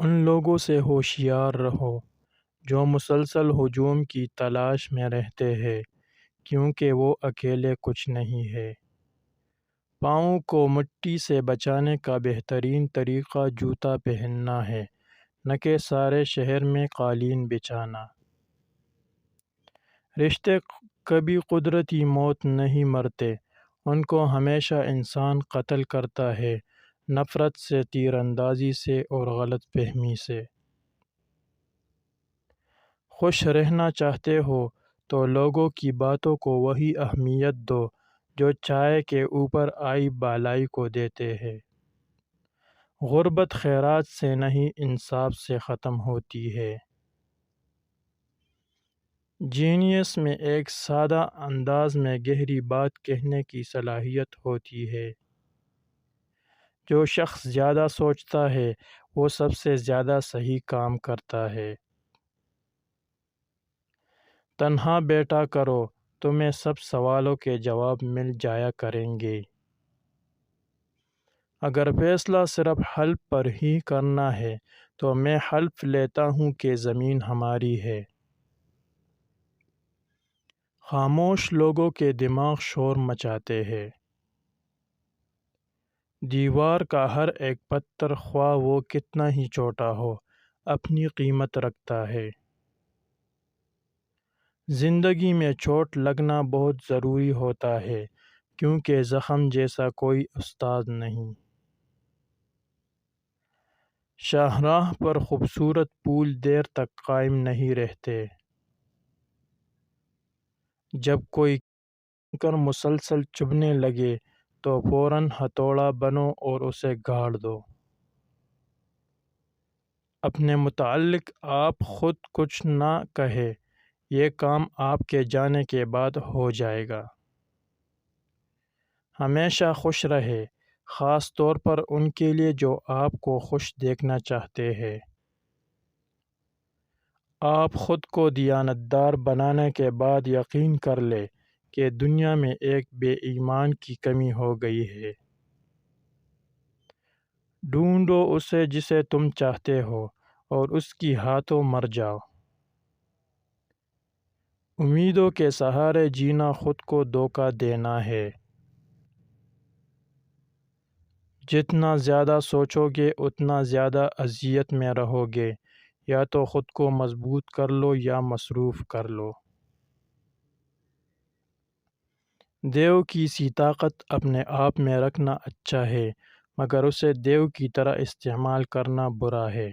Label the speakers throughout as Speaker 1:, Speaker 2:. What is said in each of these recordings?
Speaker 1: ان لوگوں سے ہوشیار رہو جو مسلسل ہجوم کی تلاش میں رہتے ہیں، کیونکہ وہ اکیلے کچھ نہیں ہے۔ پاؤں کو مٹی سے بچانے کا بہترین طریقہ جوتا پہننا ہے، نہ کہ سارے شہر میں قالین بچھانا۔ رشتے کبھی قدرتی موت نہیں مرتے، ان کو ہمیشہ انسان قتل کرتا ہے، نفرت سے، تیر اندازی سے اور غلط فہمی سے۔ خوش رہنا چاہتے ہو تو لوگوں کی باتوں کو وہی اہمیت دو جو چائے کے اوپر آئی بالائی کو دیتے ہیں۔ غربت خیرات سے نہیں، انصاف سے ختم ہوتی ہے۔ جینیس میں ایک سادہ انداز میں گہری بات کہنے کی صلاحیت ہوتی ہے۔ جو شخص زیادہ سوچتا ہے وہ سب سے زیادہ صحیح کام کرتا ہے۔ تنہا بیٹھا کرو، تمہیں سب سوالوں کے جواب مل جایا کریں گے۔ اگر فیصلہ صرف حلف پر ہی کرنا ہے تو میں حلف لیتا ہوں کہ زمین ہماری ہے۔ خاموش لوگوں کے دماغ شور مچاتے ہیں۔ دیوار کا ہر ایک پتھر، خواہ وہ کتنا ہی چھوٹا ہو، اپنی قیمت رکھتا ہے۔ زندگی میں چوٹ لگنا بہت ضروری ہوتا ہے، کیونکہ زخم جیسا کوئی استاد نہیں۔ شاہراہ پر خوبصورت پھول دیر تک قائم نہیں رہتے۔ جب کوئی کنکر مسلسل چبھنے لگے تو فوراً ہتھوڑا بنو اور اسے گاڑ دو۔ اپنے متعلق آپ خود کچھ نہ کہیں، یہ کام آپ کے جانے کے بعد ہو جائے گا۔ ہمیشہ خوش رہیں، خاص طور پر ان کے لیے جو آپ کو خوش دیکھنا چاہتے ہیں۔ آپ خود کو دیانتدار بنانے کے بعد یقین کر لیں کہ دنیا میں ایک بے ایمان کی کمی ہو گئی ہے۔ ڈھونڈو اسے جسے تم چاہتے ہو اور اس کی ہاتھوں مر جاؤ۔ امیدوں کے سہارے جینا خود کو دھوکہ دینا ہے۔ جتنا زیادہ سوچو گے اتنا زیادہ اذیت میں رہو گے، یا تو خود کو مضبوط کر لو یا مصروف کر لو۔ دیو کی سی طاقت اپنے آپ میں رکھنا اچھا ہے، مگر اسے دیو کی طرح استعمال کرنا برا ہے۔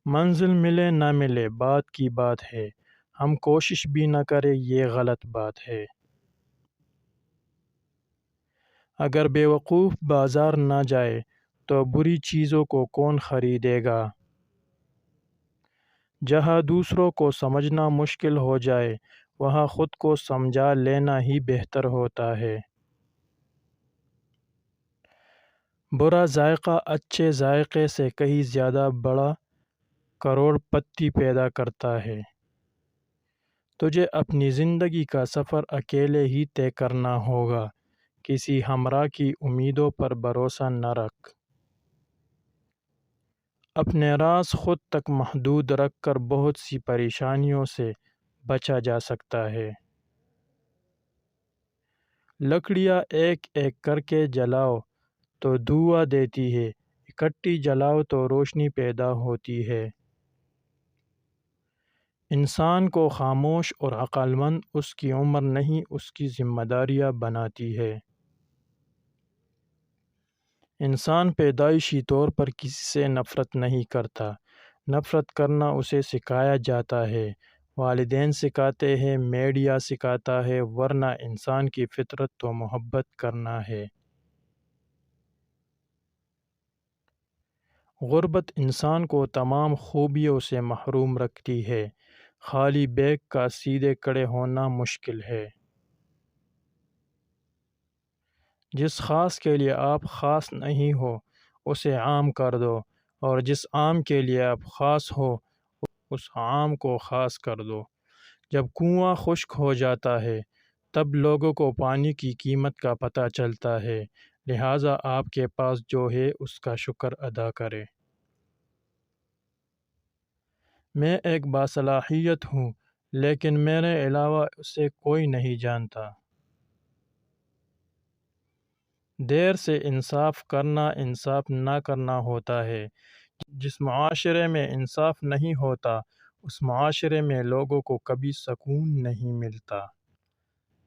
Speaker 1: منزل ملے نہ ملے بات کی بات ہے، ہم کوشش بھی نہ کریں یہ غلط بات ہے۔ اگر بیوقوف بازار نہ جائے تو بری چیزوں کو کون خریدے گا؟ جہاں دوسروں کو سمجھنا مشکل ہو جائے وہاں خود کو سمجھا لینا ہی بہتر ہوتا ہے۔ برا ذائقہ اچھے ذائقے سے کہیں زیادہ بڑا کروڑ پتی پیدا کرتا ہے۔ تجھے اپنی زندگی کا سفر اکیلے ہی طے کرنا ہوگا، کسی ہمراہ کی امیدوں پر بھروسہ نہ رکھ۔ اپنے راز خود تک محدود رکھ کر بہت سی پریشانیوں سے بچا جا سکتا ہے۔ لکڑیاں ایک ایک کر کے جلاؤ تو دھواں دیتی ہے، اکٹھی جلاؤ تو روشنی پیدا ہوتی ہے۔ انسان کو خاموش اور عقل مند اس کی عمر نہیں، اس کی ذمہ داریاں بناتی ہے۔ انسان پیدائشی طور پر کسی سے نفرت نہیں کرتا، نفرت کرنا اسے سکھایا جاتا ہے۔ والدین سکھاتے ہیں، میڈیا سکھاتا ہے، ورنہ انسان کی فطرت تو محبت کرنا ہے۔ غربت انسان کو تمام خوبیوں سے محروم رکھتی ہے، خالی بیگ کا سیدھے کھڑے ہونا مشکل ہے۔ جس خاص کے لیے آپ خاص نہیں ہو اسے عام کر دو، اور جس عام کے لیے آپ خاص ہو اس عام کو خاص کر دو۔ جب کنواں خشک ہو جاتا ہے تب لوگوں کو پانی کی قیمت کا پتہ چلتا ہے، لہٰذا آپ کے پاس جو ہے اس کا شکر ادا کرے۔ میں ایک باصلاحیت ہوں، لیکن میرے علاوہ اسے کوئی نہیں جانتا۔ دیر سے انصاف کرنا انصاف نہ کرنا ہوتا ہے۔ جس معاشرے میں انصاف نہیں ہوتا، اس معاشرے میں لوگوں کو کبھی سکون نہیں ملتا۔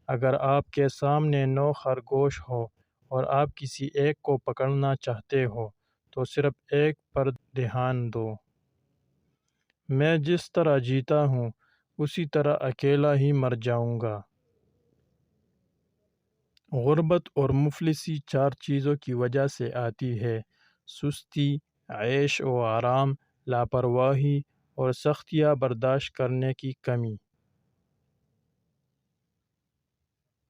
Speaker 1: اگر آپ کے سامنے 9 خرگوش ہو اور آپ کسی ایک کو پکڑنا چاہتے ہو تو صرف ایک پر دھیان دو۔ میں جس طرح جیتا ہوں اسی طرح اکیلا ہی مر جاؤں گا۔ غربت اور مفلسی 4 چیزوں کی وجہ سے آتی ہے: سستی، عیش و آرام، لاپرواہی اور سختیاں برداشت کرنے کی کمی۔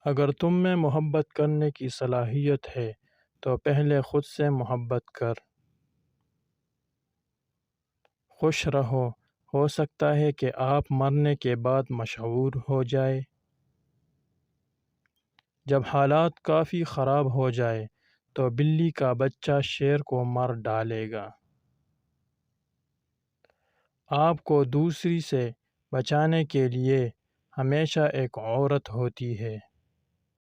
Speaker 1: اگر تم میں محبت کرنے کی صلاحیت ہے تو پہلے خود سے محبت کر۔ خوش رہو، ہو سکتا ہے کہ آپ مرنے کے بعد مشہور ہو جائے۔ جب حالات کافی خراب ہو جائے تو بلی کا بچہ شیر کو مار ڈالے گا۔ آپ کو دوسری سے بچانے کے لیے ہمیشہ ایک عورت ہوتی ہے۔